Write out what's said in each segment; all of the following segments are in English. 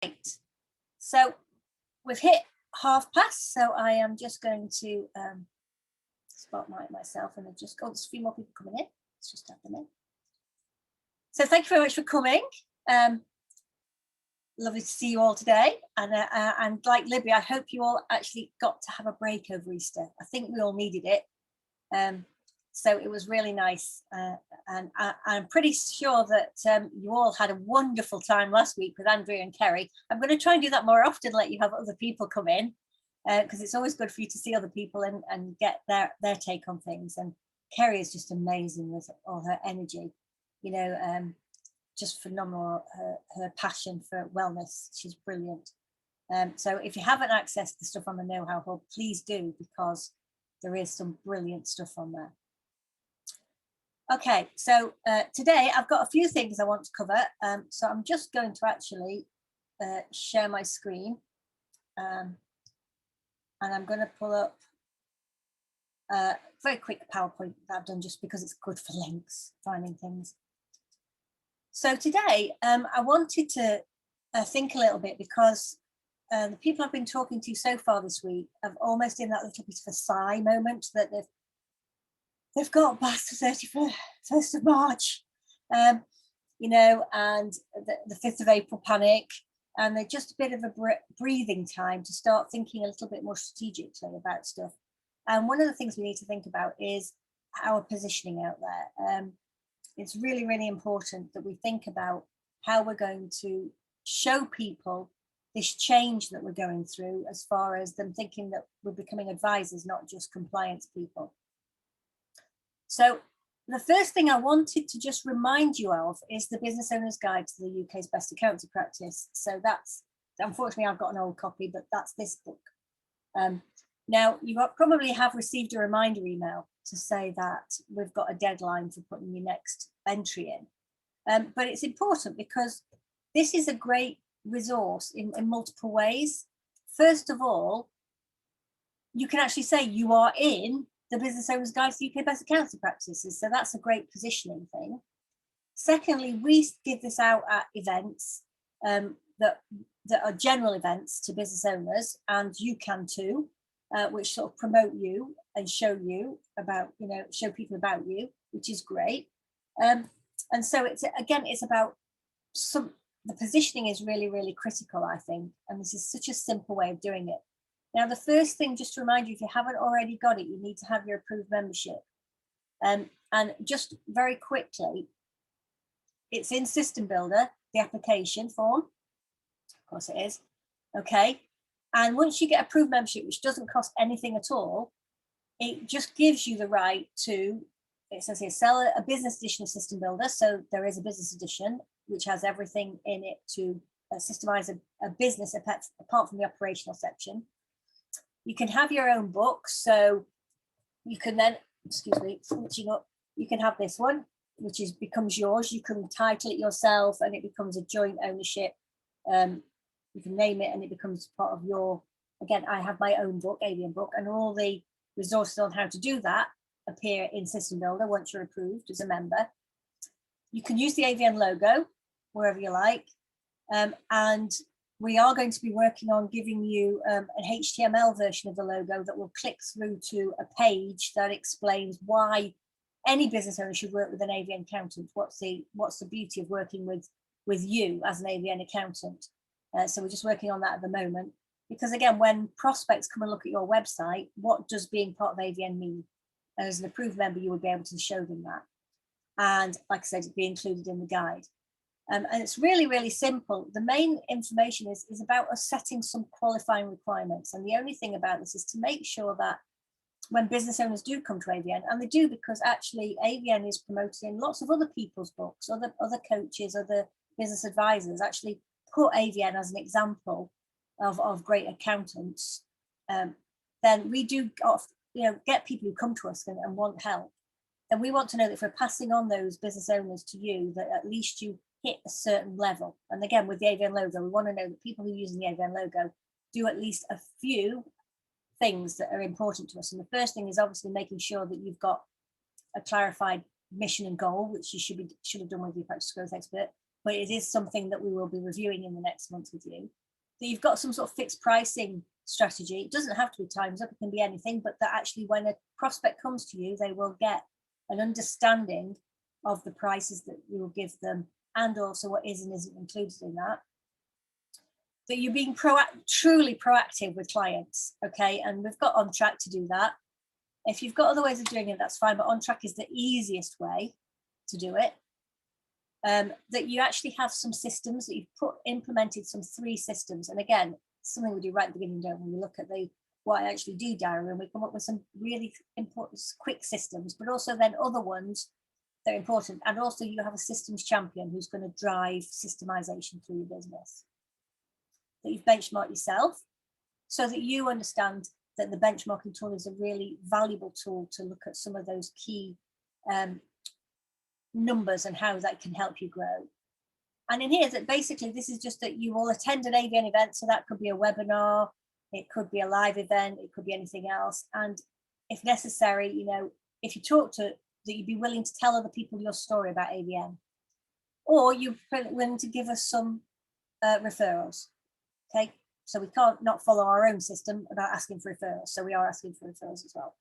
Right, so we've hit past, so I am just going to spotlight myself and just go. There's a few more people coming in. Let's just have them in. So thank you very much for coming. Lovely to see you all today. And like Libby, I hope you all actually got to have a break over Easter. I think we all needed it. So it was really nice. And I'm pretty sure that you all had a wonderful time last week with Andrea and Kerry. I'm going to try and do that more often, let you have other people come in, because it's always good for you to see other people and get their take on things. And Kerry is just amazing with all her energy, you know, just phenomenal, her passion for wellness. She's brilliant. So if you haven't accessed the stuff on the Know How Hub, please do, because there is some brilliant stuff on there. Okay, so today I've got a few things I want to cover. So I'm just going to actually share my screen, and I'm going to pull up a very quick PowerPoint that I've done just because it's good for links, finding things. So today I wanted to think a little bit, because the people I've been talking to so far this week have almost in that little bit of a sigh moment that they've got past the 31st of March, you know, and the 5th of April panic, and they're just a bit of a breathing time to start thinking a little bit more strategically about stuff. And one of the things we need to think about is our positioning out there. It's really, really important that we think about how we're going to show people this change that we're going through, as far as them thinking that we're becoming advisors, not just compliance people. So the first thing I wanted to just remind you of is the Business Owner's Guide to the UK's Best Accountancy Practice. So that's, unfortunately, I've got an old copy, but that's this book. Now, you probably have received a reminder email to say that we've got a deadline for putting your next entry in. But it's important because this is a great resource in multiple ways. First of all, you can actually say you are in the Business Owner's Guide to the UK Best Accountancy Practices. So that's a great positioning thing. Secondly, we give this out at events that are general events to business owners, and you can too, which sort of promote you and show you about, you know, show people about you, which is great. And so it's, again, it's about the positioning is really, really critical, I think. And this is such a simple way of doing it. Now, the first thing, just to remind you, if you haven't already got it, you need to have your approved membership. And just very quickly, it's in System Builder, the application form. Of course it is. Okay. And once you get approved membership, which doesn't cost anything at all, it just gives you the right to, it says here, sell a business edition of System Builder. So there is a business edition, which has everything in it to systemize a business apart from the operational section. You can have your own book, so you can then, excuse me, switching up, you can have this one, which becomes yours. You can title it yourself and it becomes a joint ownership. You can name it and it becomes part of your, again, I have my own book, AVN book, and all the resources on how to do that appear in System Builder once you're approved as a member. You can use the AVN logo wherever you like. And we are going to be working on giving you an HTML version of the logo that will click through to a page that explains why any business owner should work with an AVN accountant. What's the beauty of working with you as an AVN accountant? So we're just working on that at the moment, because again, when prospects come and look at your website, what does being part of AVN mean? And as an approved member, you would be able to show them that. And like I said, it'd be included in the guide. And it's really, really simple. The main information is about us setting some qualifying requirements. And the only thing about this is to make sure that when business owners do come to AVN, and they do, because actually AVN is promoted in lots of other people's books, other coaches, other business advisors actually put AVN as an example of great accountants. Then we do, get people who come to us and want help. And we want to know that if we're passing on those business owners to you, that at least you hit a certain level. And again, with the AVN logo, we want to know that people who are using the AVN logo do at least a few things that are important to us. And the first thing is obviously making sure that you've got a clarified mission and goal, which you should have done with your practice growth expert. but it is something that we will be reviewing in the next month with you, that you've got some sort of fixed pricing strategy. It doesn't have to be times up, it can be anything, but that actually when a prospect comes to you, they will get an understanding of the prices that you will give them, and also what is and isn't included in that. That you're being truly proactive with clients, okay? And we've got On Track to do that. If you've got other ways of doing it, that's fine, but On Track is the easiest way to do it. That you actually have some systems that you've implemented some 3 systems. And again, something we do right at the beginning, don't we? We look at what I actually do diary, and we come up with some really important quick systems, but also then other ones that are important. And also you have a systems champion who's going to drive systemization through your business. That you've benchmarked yourself so that you understand that the benchmarking tool is a really valuable tool to look at some of those key numbers and how that can help you grow. And in here, that basically this is just that you will attend an AVN event. So that could be a webinar, it could be a live event, it could be anything else. And if necessary, you know, if you talk to, that you'd be willing to tell other people your story about AVN, or you're willing to give us some referrals. Okay, so we can't not follow our own system about asking for referrals. So we are asking for referrals as well.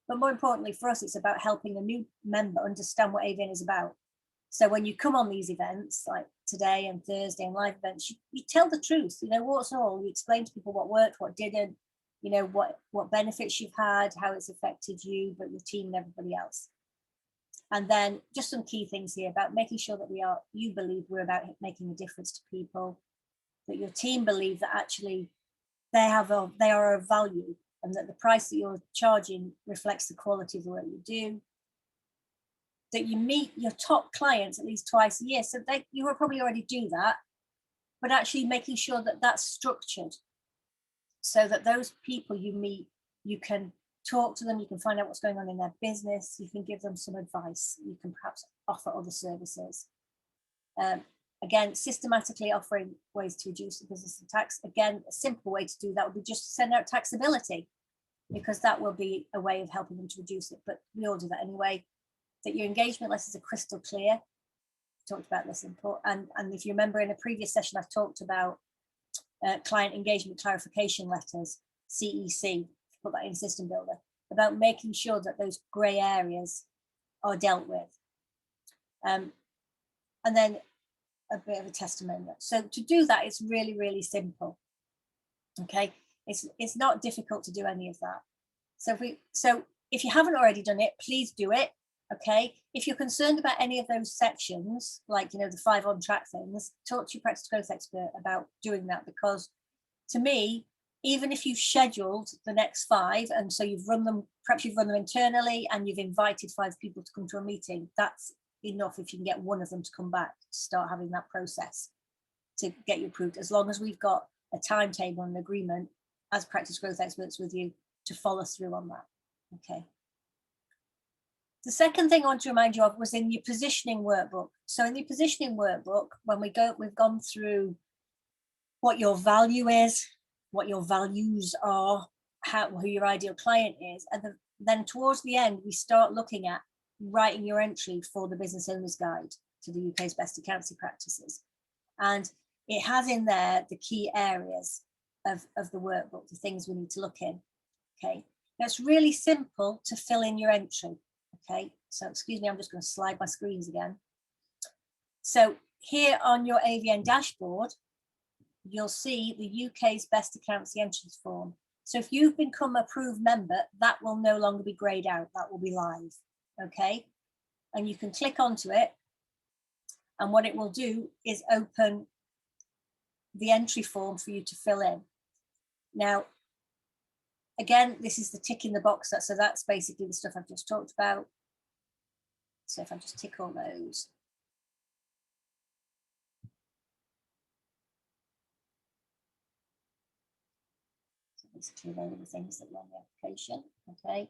But more importantly for us, it's about helping a new member understand what AVN is about. So when you come on these events, like today and Thursday and live events, you tell the truth, you know, what's all, you explain to people what worked, what didn't, you know, what benefits you've had, how it's affected you, but your team and everybody else. And then just some key things here about making sure that you believe we're about making a difference to people, that your team believe that actually they are of value, and that the price that you're charging reflects the quality of the work you do, that you meet your top clients at least twice a year. So you will probably already do that, but actually making sure that that's structured so that those people you meet, you can talk to them, you can find out what's going on in their business, you can give them some advice, you can perhaps offer other services. Again, systematically offering ways to reduce the business tax. Again, a simple way to do that would be just send out taxability, because that will be a way of helping them to reduce it. But we all do that anyway. That your engagement letters are crystal clear. We talked about this and if you remember in a previous session, I've talked about client engagement clarification letters, CEC, put that in System Builder, about making sure that those grey areas are dealt with. And then a bit of a testimonial. So to do that, it's really, really simple. Okay, it's not difficult to do any of that. So if you haven't already done it, please do it. Okay, if you're concerned about any of those sections, like, you know, the 5 on track things, talk to your practice growth expert about doing that, because to me, even if you've scheduled the next 5, and so you've run them, perhaps you've run them internally and you've invited 5 people to come to a meeting, that's enough if you can get one of them to come back to start having that process to get you approved, as long as we've got a timetable and an agreement as practice growth experts with you to follow through on that. Okay. The second thing I want to remind you of was in your positioning workbook. So in your positioning workbook, when we've gone through what your value is, what your values are, who your ideal client is, and then towards the end, we start looking at writing your entry for the Business Owner's Guide to the UK's Best Accountancy Practices. And it has in there the key areas of the workbook, the things we need to look in. Okay, now it's really simple to fill in your entry. Okay, so excuse me, I'm just going to slide my screens again. So here on your AVN dashboard, you'll see the UK's Best Accountancy Entries form. So if you've become an approved member, that will no longer be greyed out, that will be live. Okay, and you can click onto it, and what it will do is open the entry form for you to fill in. Now, again, this is the tick in the box, so that's basically the stuff I've just talked about. So if I just tick all those. So basically, those are the things that are on the application. Okay.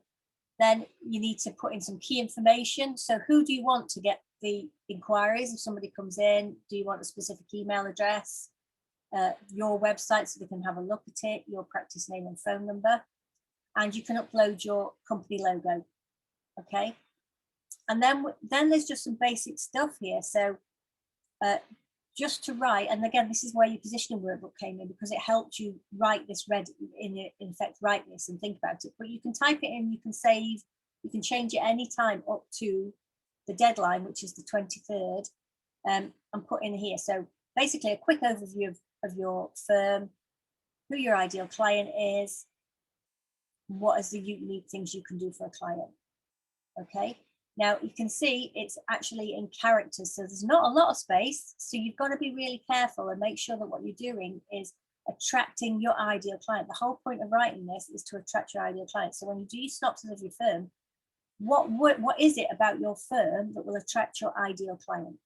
Then you need to put in some key information. So who do you want to get the inquiries if somebody comes in? Do you want a specific email address? Your website so they can have a look at it, your practice name and phone number, and you can upload your company logo. Okay, and then there's just some basic stuff here. So just to write, and again, this is where your positioning workbook came in, because it helped you write this in effect, write this and think about it. But you can type it in, you can save, you can change it anytime up to the deadline, which is the 23rd, and put in here. So basically a quick overview of your firm, who your ideal client is, what is the unique things you can do for a client. Okay, now you can see it's actually in characters, so there's not a lot of space, so you've got to be really careful and make sure that what you're doing is attracting your ideal client. The whole point of writing this is to attract your ideal client. So when you do your synopsis of your firm, what is it about your firm that will attract your ideal client?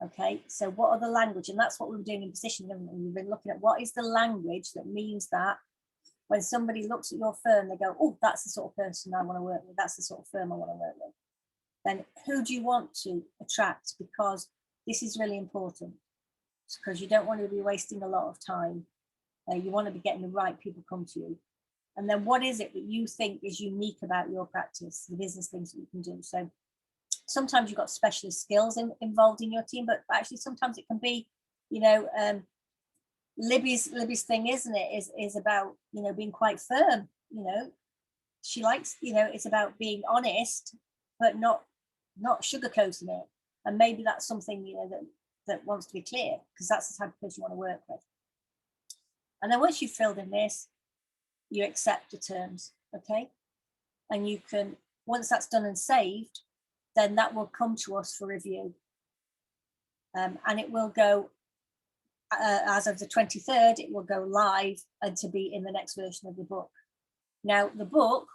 Okay, so what are the language? And that's what we were doing in positioning, haven't we? We've been looking at what is the language that means that when somebody looks at your firm, they go, oh, that's the sort of person I want to work with. That's the sort of firm I want to work with. Then who do you want to attract? Because this is really important, because you don't want to be wasting a lot of time. You want to be getting the right people come to you. And then what is it that you think is unique about your practice, the business things that you can do? So sometimes you've got specialist skills involved in your team, but actually sometimes it can be, you know, Libby's thing, isn't it, is about, you know, being quite firm. You know, she likes, you know, it's about being honest, but not sugarcoating it. And maybe that's something, you know, that wants to be clear, because that's the type of person you want to work with. And then once you've filled in this, you accept the terms, okay? And you can, once that's done and saved, then that will come to us for review. And it will go, as of the 23rd, it will go live and to be in the next version of the book. Now, the book,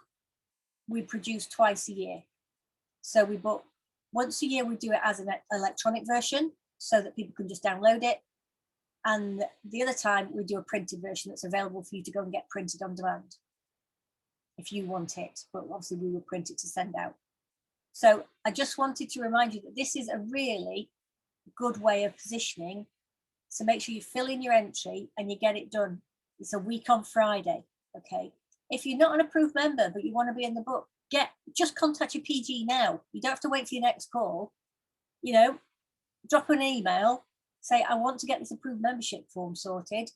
we produce twice a year. So we book once a year, we do it as an electronic version so that people can just download it. And the other time we do a printed version that's available for you to go and get printed on demand if you want it, but obviously we will print it to send out. So I just wanted to remind you that this is a really good way of positioning. So make sure you fill in your entry and you get it done. It's a week on Friday, okay? If you're not an approved member, but you want to be in the book, just contact your PG now. You don't have to wait for your next call. You know, drop an email, say, I want to get this approved membership form sorted.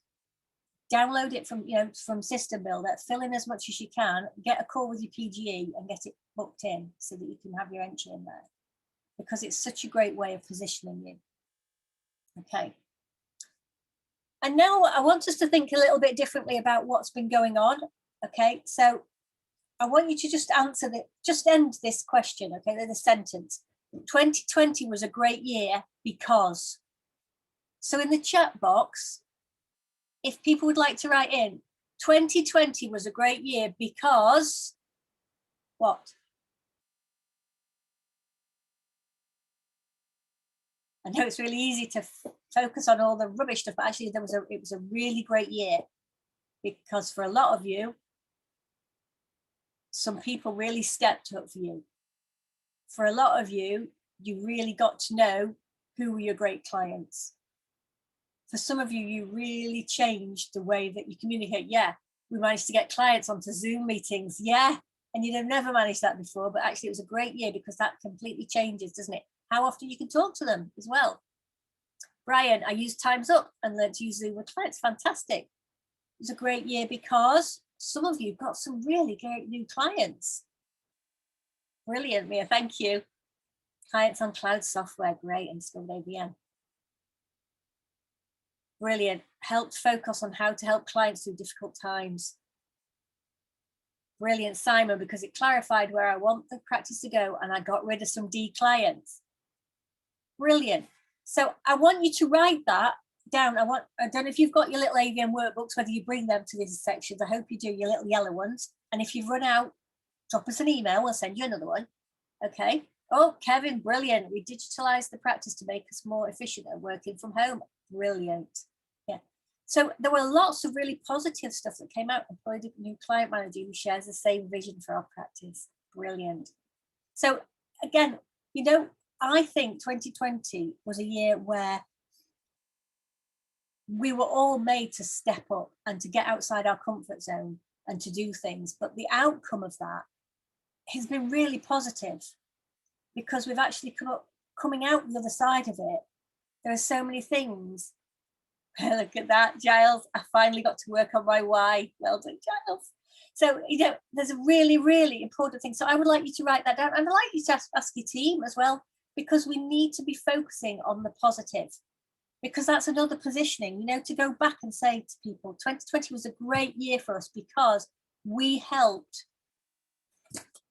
Download it from, you know, from System Builder, fill in as much as you can, get a call with your PGE and get it booked in so that you can have your entry in there, because it's such a great way of positioning you. Okay. And now I want us to think a little bit differently about what's been going on. Okay, so I want you to just end this question, okay, the sentence. 2020 was a great year because. So in the chat box, if people would like to write in, 2020 was a great year because what? I know it's really easy to focus on all the rubbish stuff, but actually it was a really great year because for a lot of you, some people really stepped up for you. For a lot of you, you really got to know who were your great clients. For some of you, you really changed the way that you communicate. Yeah, we managed to get clients onto Zoom meetings. Yeah, and you'd have never managed that before, but actually it was a great year because that completely changes, doesn't it? How often you can talk to them as well. Brian, I used Time's Up and learned to use Zoom with clients. Fantastic. It was a great year because some of you got some really great new clients. Brilliant, Mia, thank you. Clients on cloud software, great, and skilled AVN. Brilliant, helped focus on how to help clients through difficult times. Brilliant, Simon, because it clarified where I want the practice to go and I got rid of some D clients. Brilliant. So I want you to write that down. I don't know if you've got your little AVN workbooks, whether you bring them to these sections. I hope you do, your little yellow ones. And if you've run out, drop us an email, we'll send you another one. Okay. Oh, Kevin, brilliant. We digitalized the practice to make us more efficient at working from home. Brilliant. Yeah. So there were lots of really positive stuff that came out. Employed a new client manager who shares the same vision for our practice. Brilliant. So again, you know, I think 2020 was a year where we were all made to step up and to get outside our comfort zone and to do things. But the outcome of that has been really positive because we've actually coming out the other side of it There are so many things. Look at that, Giles. I finally got to work on my why. Well done, Giles. So, you know, there's a really, really important thing. So I would like you to write that down. And I'd like you to ask your team as well, because we need to be focusing on the positive, because that's another positioning, you know, to go back and say to people, 2020 was a great year for us because we helped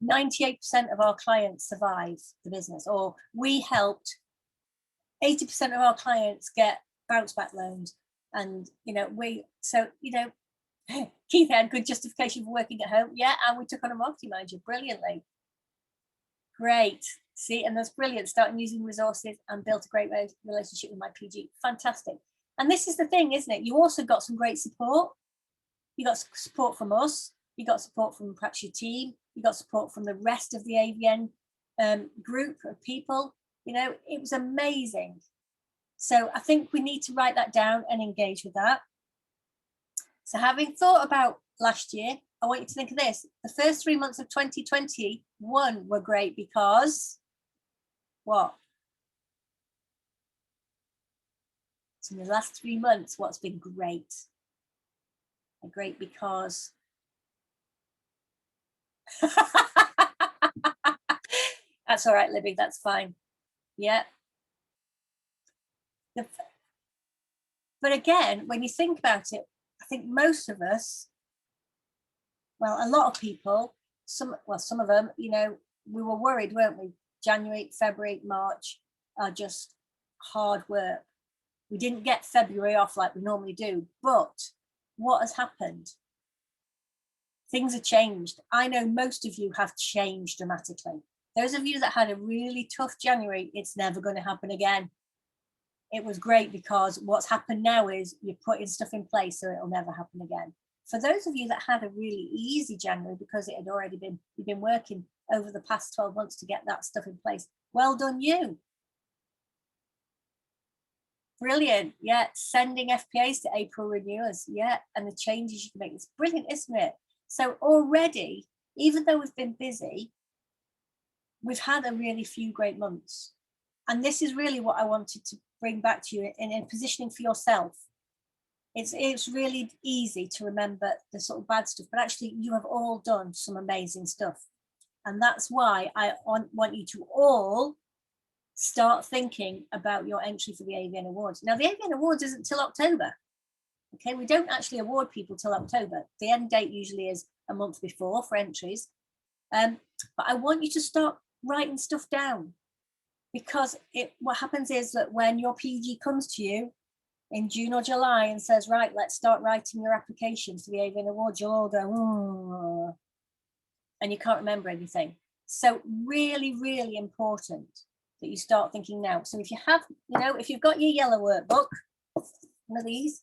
98% of our clients survive the business, or we helped 80% of our clients get bounce back loans. And, you know, so, you know, Keith had good justification for working at home. Yeah, and we took on a marketing manager brilliantly. Great. See, and that's brilliant. Starting using resources and built a great relationship with my PG. Fantastic. And this is the thing, isn't it? You also got some great support. You got support from us. You got support from perhaps your team. You got support from the rest of the AVN group of people. You know, it was amazing. So I think we need to write that down and engage with that. So having thought about last year, I want you to think of this. The first 3 months of 2021 were great because what? So in the last 3 months, what's been great? Great because that's all right, Libby, that's fine. Yeah. But again, when you think about it, I think most of us, well, a lot of people, some of them, you know, we were worried, weren't we? January, February, March are just hard work. We didn't get February off like we normally do, but what has happened? Things have changed. I know most of you have changed dramatically. Those of you that had a really tough January, it's never going to happen again. It was great because what's happened now is you're putting stuff in place so it'll never happen again. For those of you that had a really easy January because it had already been, you've been working over the past 12 months to get that stuff in place, well done you. Brilliant. Yeah, sending FPAs to April renewers. Yeah, and the changes you can make. It's brilliant, isn't it? So already, even though we've been busy, we've had a really few great months. And this is really what I wanted to bring back to you in positioning for yourself. It's really easy to remember the sort of bad stuff, but actually you have all done some amazing stuff. And that's why I want you to all start thinking about your entry for the AVN Awards. Now, the AVN Awards isn't till October. Okay, we don't actually award people till October. The end date usually is a month before for entries. But I want you to start writing stuff down, because what happens is that when your PG comes to you in June or July and says, right, let's start writing your application for the AVN Awards, you'll all go, oh, and you can't remember anything. So really, really important that you start thinking now. So if you have, you know, if you've got your yellow workbook, one of these,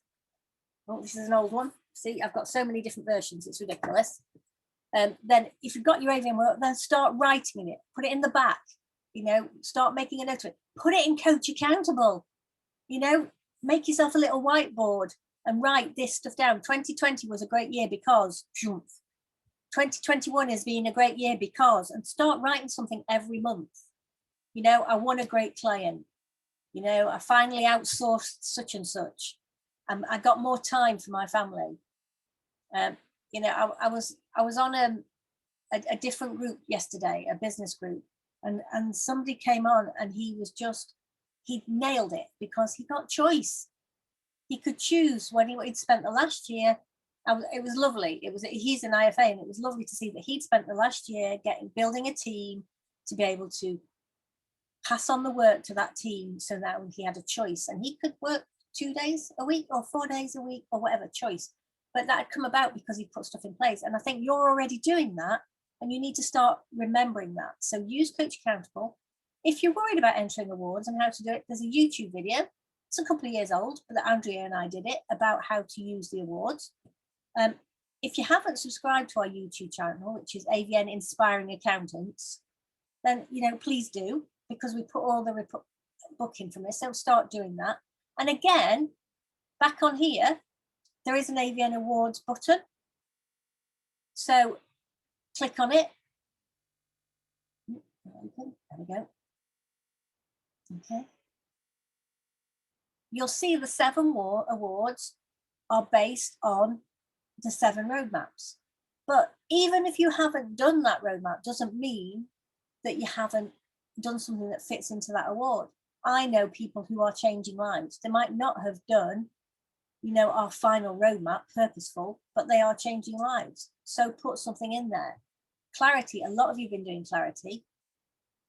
oh, this is an old one. See, I've got so many different versions, it's ridiculous. Then if you've got your AVN work, then start writing in it, put it in the back, you know, start making a note of it, put it in Coach Accountable, you know, make yourself a little whiteboard and write this stuff down. 2020 was a great year because 2021 has been a great year because, and start writing something every month. You know, I won a great client, you know, I finally outsourced such and such. I got more time for my family. You know, I was on a different group yesterday, a business group, and somebody came on and he nailed it because he got choice. He could choose when he'd spent the last year. It was lovely. He's an IFA, and it was lovely to see that he'd spent the last year building a team to be able to pass on the work to that team, so that he had a choice and he could work 2 days a week or 4 days a week or whatever choice. But that had come about because he put stuff in place. And I think you're already doing that, and you need to start remembering that. So use Coach Accountable. If you're worried about entering awards and how to do it, there's a YouTube video. It's a couple of years old, but Andrea and I did it, about how to use the awards. If you haven't subscribed to our YouTube channel, which is AVN Inspiring Accountants, then, you know, please do, because we put all the book in from this. So start doing that. And again, back on here, there is an AVN Awards button. So click on it. There we go. Okay. you'll see the 7 awards are based on the 7 roadmaps. But even if you haven't done that roadmap, doesn't mean that you haven't done something that fits into that award. I know people who are changing lives. They might not have done, you know, our final roadmap, purposeful, but they are changing lives. So put something in there. Clarity, a lot of you have been doing clarity.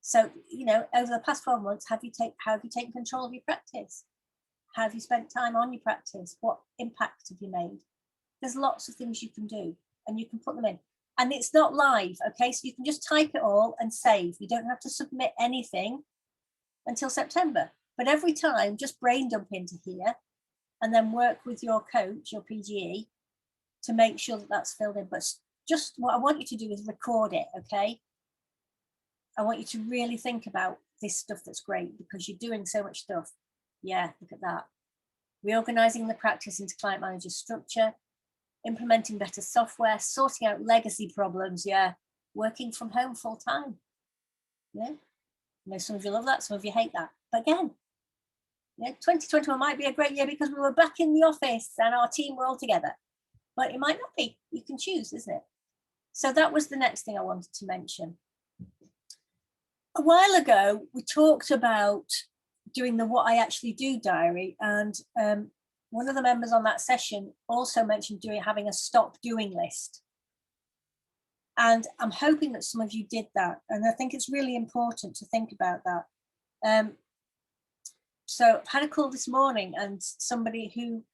So, you know, over the past 12 months, how have you taken control of your practice? How have you spent time on your practice? What impact have you made? There's lots of things you can do and you can put them in. And it's not live, okay? So you can just type it all and save. You don't have to submit anything until September. But every time, just brain dump into here and then work with your coach, your PGE, to make sure that that's filled in. But just what I want you to do is record it, okay? I want you to really think about this stuff that's great because you're doing so much stuff. Yeah, look at that. Reorganizing the practice into client manager structure, implementing better software, sorting out legacy problems, yeah, working from home full time. Yeah, you know, some of you love that, some of you hate that. But again, you know, 2021 might be a great year because we were back in the office and our team were all together. But it might not be. You can choose, isn't it? So that was the next thing I wanted to mention. A while ago, we talked about doing the What I Actually Do diary, and one of the members on that session also mentioned having a stop doing list. And I'm hoping that some of you did that, and I think it's really important to think about that. So I've had a call this morning, and somebody who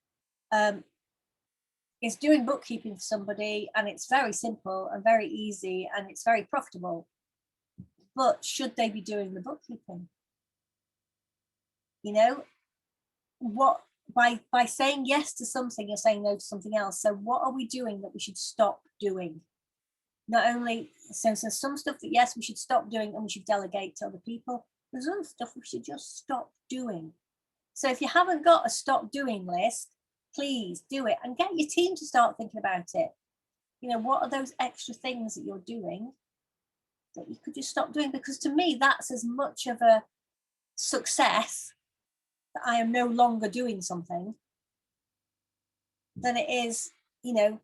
is doing bookkeeping for somebody, and it's very simple and very easy and it's very profitable. But should they be doing the bookkeeping? You know, what by saying yes to something, you're saying no to something else. So what are we doing that we should stop doing? Not only, so some stuff that yes, we should stop doing and we should delegate to other people. There's other stuff we should just stop doing. So if you haven't got a stop doing list, please do it and get your team to start thinking about it. You know, what are those extra things that you're doing that you could just stop doing? Because to me, that's as much of a success that I am no longer doing something than it is, you know,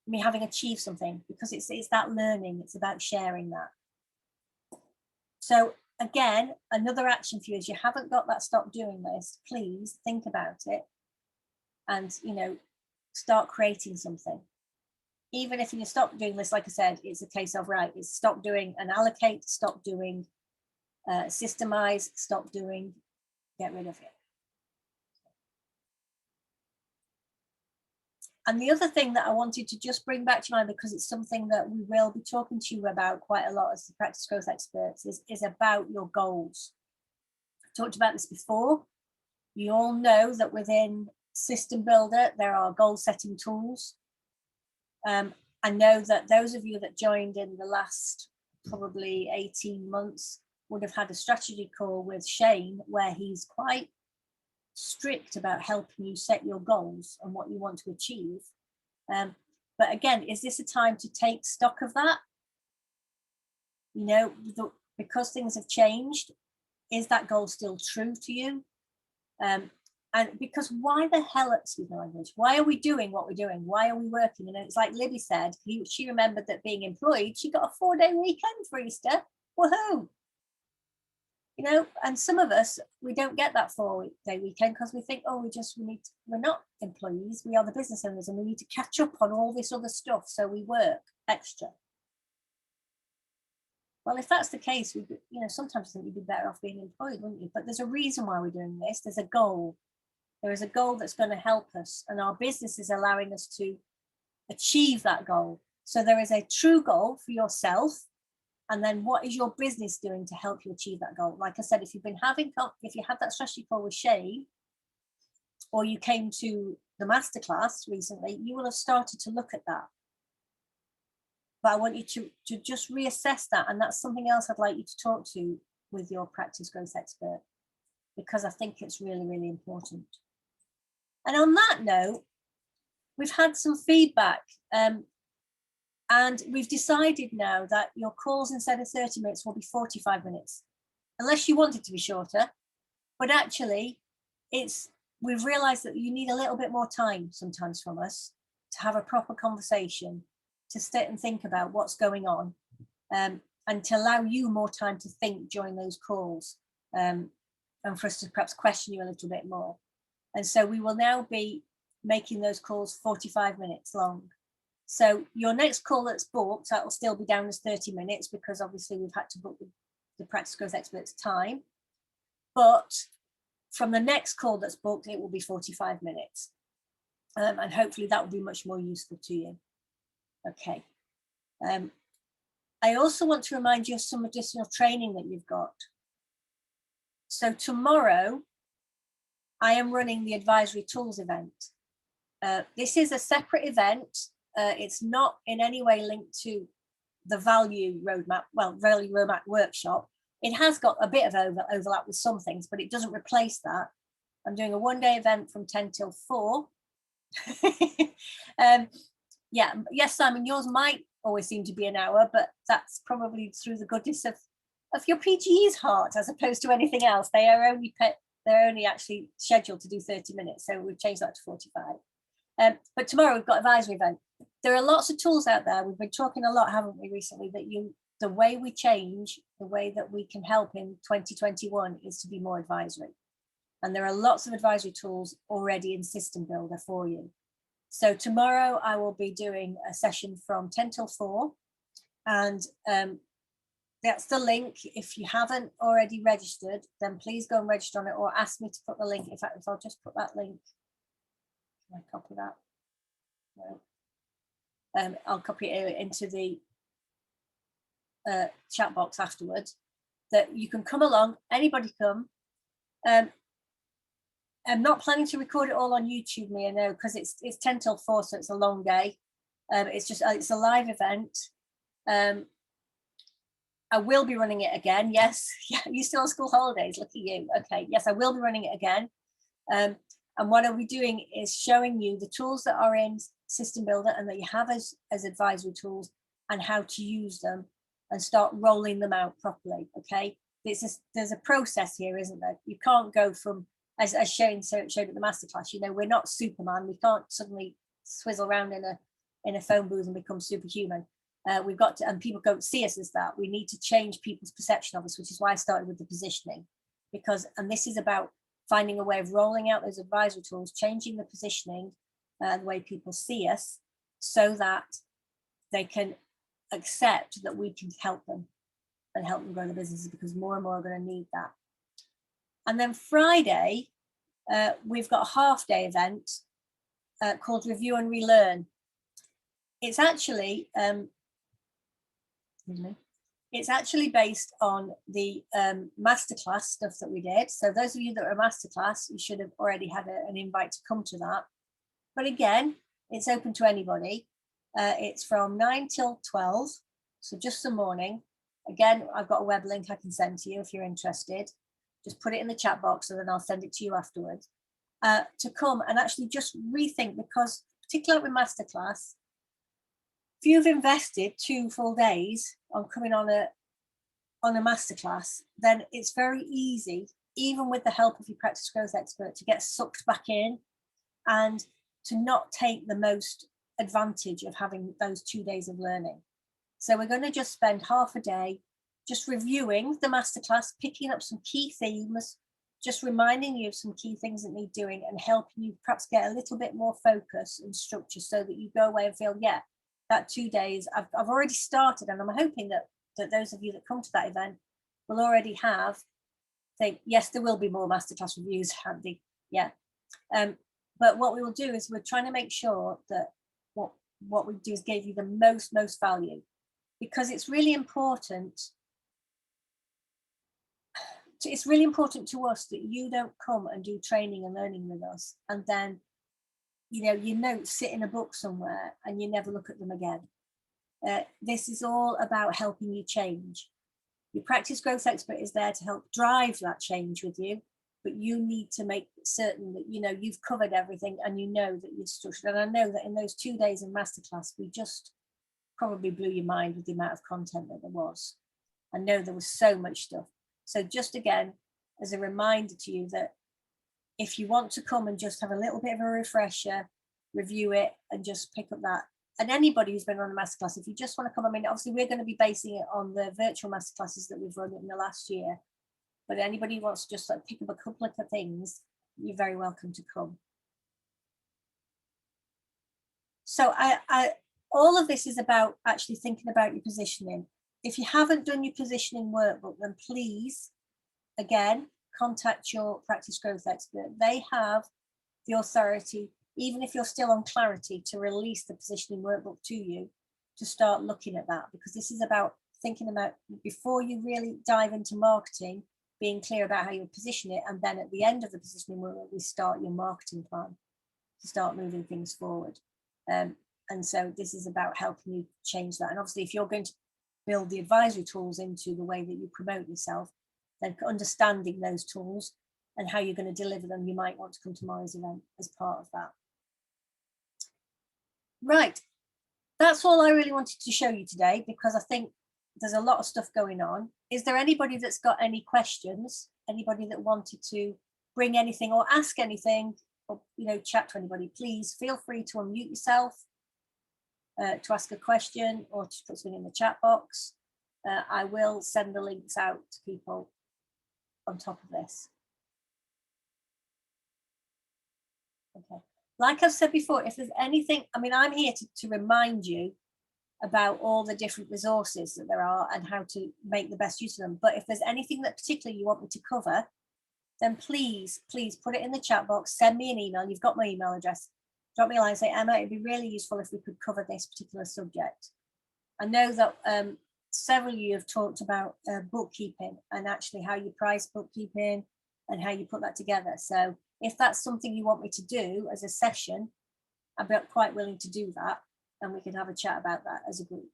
me having achieved something, because it's that learning, it's about sharing that. So again, another action for you is you haven't got that stop doing list, please think about it and, you know, start creating something. Even if you stop doing this, like I said, it's a case of, right, it's stop doing and allocate, stop doing, systemize, stop doing, get rid of it. And the other thing that I wanted to just bring back to mind, because it's something that we will be talking to you about quite a lot as the practice growth experts, is about your goals. I talked about this before. You all know that within System Builder, there are goal setting tools. I know that those of you that joined in the last probably 18 months would have had a strategy call with Shane where he's quite strict about helping you set your goals and what you want to achieve. But again, is this a time to take stock of that? You know, because things have changed, is that goal still true to you? And because why the hell, excuse my language, why are we doing what we're doing? Why are we working? And it's like Libby said, she remembered that being employed, she got a 4-day weekend for Easter. Woohoo! You know, and some of us, we don't get that 4-day weekend because we think, oh, we're not employees, we are the business owners and we need to catch up on all this other stuff. So we work extra. Well, if that's the case, you know, sometimes I think you'd be better off being employed, wouldn't you? But there's a reason why we're doing this. There's a goal. There is a goal that's going to help us, and our business is allowing us to achieve that goal. So there is a true goal for yourself, and then what is your business doing to help you achieve that goal? Like I said, if you had that strategy call with Shane, or you came to the masterclass recently, you will have started to look at that. But I want you to just reassess that, and that's something else I'd like you to talk to with your practice growth expert, because I think it's really, really important. And on that note, we've had some feedback, and we've decided now that your calls, instead of 30 minutes, will be 45 minutes, unless you want it to be shorter. But actually, it's we've realized that you need a little bit more time sometimes from us to have a proper conversation, to sit and think about what's going on, and to allow you more time to think during those calls, and for us to perhaps question you a little bit more. And so we will now be making those calls 45 minutes long. So your next call that's booked, that will still be down as 30 minutes because obviously we've had to book the practice growth expert's time. But from the next call that's booked, it will be 45 minutes. And hopefully that will be much more useful to you. Okay. I also want to remind you of some additional training that you've got. So tomorrow, I am running the advisory tools event. This is a separate event. It's not in any way linked to the value roadmap, value roadmap workshop. It has got a bit of overlap with some things, but it doesn't replace that. I'm doing a one-day event from 10 till 4. Yeah, yes, Simon, yours might always seem to be an hour, but that's probably through the goodness of your PGE's heart as opposed to anything else. They're only actually scheduled to do 30 minutes, so we've changed that to 45. But tomorrow we've got advisory event. There are lots of tools out there. We've been talking a lot, haven't we, recently, that the way we change, the way that we can help in 2021 is to be more advisory. And there are lots of advisory tools already in System Builder for you. So tomorrow I will be doing a session from 10 till 4. And that's the link. If you haven't already registered, then please go and register on it or ask me to put the link. In fact, if I'll just put that link, can I copy that? No. I'll copy it into the chat box afterwards, that you can come along, anybody come. I'm not planning to record it all on YouTube, Mia, no, because it's 10 till 4, so it's a long day. It's a live event. I will be running it again. Yes, yeah, you still on school holidays? Look at you. Okay, yes, I will be running it again. And what I'll be doing is showing you the tools that are in System Builder and that you have as advisory tools and how to use them and start rolling them out properly. Okay, there's a process here, isn't there? You can't go from, as Shane showed at the masterclass, you know, we're not Superman. We can't suddenly swizzle around in a phone booth and become superhuman. We've got to, and people don't see us as that. We need to change people's perception of us, which is why I started with the positioning, and this is about finding a way of rolling out those advisory tools, changing the positioning, the way people see us, so that they can accept that we can help them and help them grow the businesses, because more and more are going to need that. And then Friday, we've got a half-day event called Review and Relearn. It's actually based on the masterclass stuff that we did. So those of you that are a masterclass, you should have already had an invite to come to that. But again, it's open to anybody. It's from 9 till 12, so just the morning. Again, I've got a web link I can send to you if you're interested. Just put it in the chat box and then I'll send it to you afterwards. To come and actually just rethink, because particularly with masterclass, if you've invested 2 full days on coming on a masterclass, then it's very easy, even with the help of your practice growth expert, to get sucked back in and to not take the most advantage of having those 2 days of learning. So we're going to just spend half a day just reviewing the masterclass, picking up some key themes, just reminding you of some key things that need doing and helping you perhaps get a little bit more focus and structure so that you go away and feel, yeah, that 2 days I've already started, and I'm hoping that those of you that come to that event will already think, yes, there will be more masterclass reviews, Andy. Yeah. But what we will do is we're trying to make sure that what we do is give you the most value, because it's really important. It's really important to us that you don't come and do training and learning with us and then, your notes sit in a book somewhere and you never look at them again. This is all about helping you change. Your practice growth expert is there to help drive that change with you, but you need to make certain that you've covered everything and that you're structured. And I know that in those 2 days of masterclass, we just probably blew your mind with the amount of content that there was. I know there was so much stuff. So just again, as a reminder to you that if you want to come and just have a little bit of a refresher, review it and just pick up that. And anybody who's been on a masterclass, if you just want to come, I mean, obviously we're going to be basing it on the virtual masterclasses that we've run in the last year, but anybody who wants to just like pick up a couple of things, you're very welcome to come. So all of this is about actually thinking about your positioning. If you haven't done your positioning workbook, then please, again, contact your practice growth expert. They have the authority, even if you're still on clarity, to release the positioning workbook to you to start looking at that, because this is about thinking about, before you really dive into marketing, being clear about how you position it, and then at the end of the positioning workbook, we start your marketing plan to start moving things forward. And so this is about helping you change that. And obviously, if you're going to build the advisory tools into the way that you promote yourself, then understanding those tools and how you're going to deliver them, you might want to come to tomorrow's event as part of that. Right, that's all I really wanted to show you today, because I think there's a lot of stuff going on. Is there anybody that's got any questions? Anybody that wanted to bring anything or ask anything, or chat to anybody? Please feel free to unmute yourself to ask a question or to put something in the chat box. I will send the links out to people on top of this. Okay, like I've said before, if there's anything, I mean, I'm here to remind you about all the different resources that there are and how to make the best use of them. But if there's anything that particularly you want me to cover, then please put it in the chat box, send me an email. You've got my email address. Drop me a line, say, Emma, it'd be really useful if we could cover this particular subject. I know that several of you have talked about bookkeeping and actually how you price bookkeeping and how you put that together. So if that's something you want me to do as a session, I'm quite willing to do that, and we can have a chat about that as a group.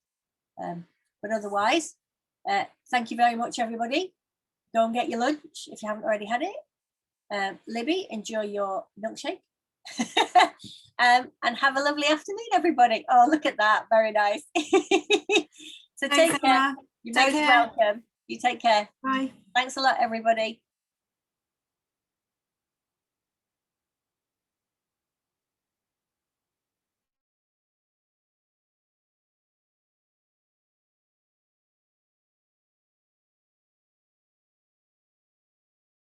But otherwise, thank you very much, everybody. Go and get your lunch if you haven't already had it. Libby, enjoy your milkshake. And have a lovely afternoon, everybody. Oh, look at that. Very nice. So take care. You're most welcome. You take care. Bye. Thanks a lot, everybody.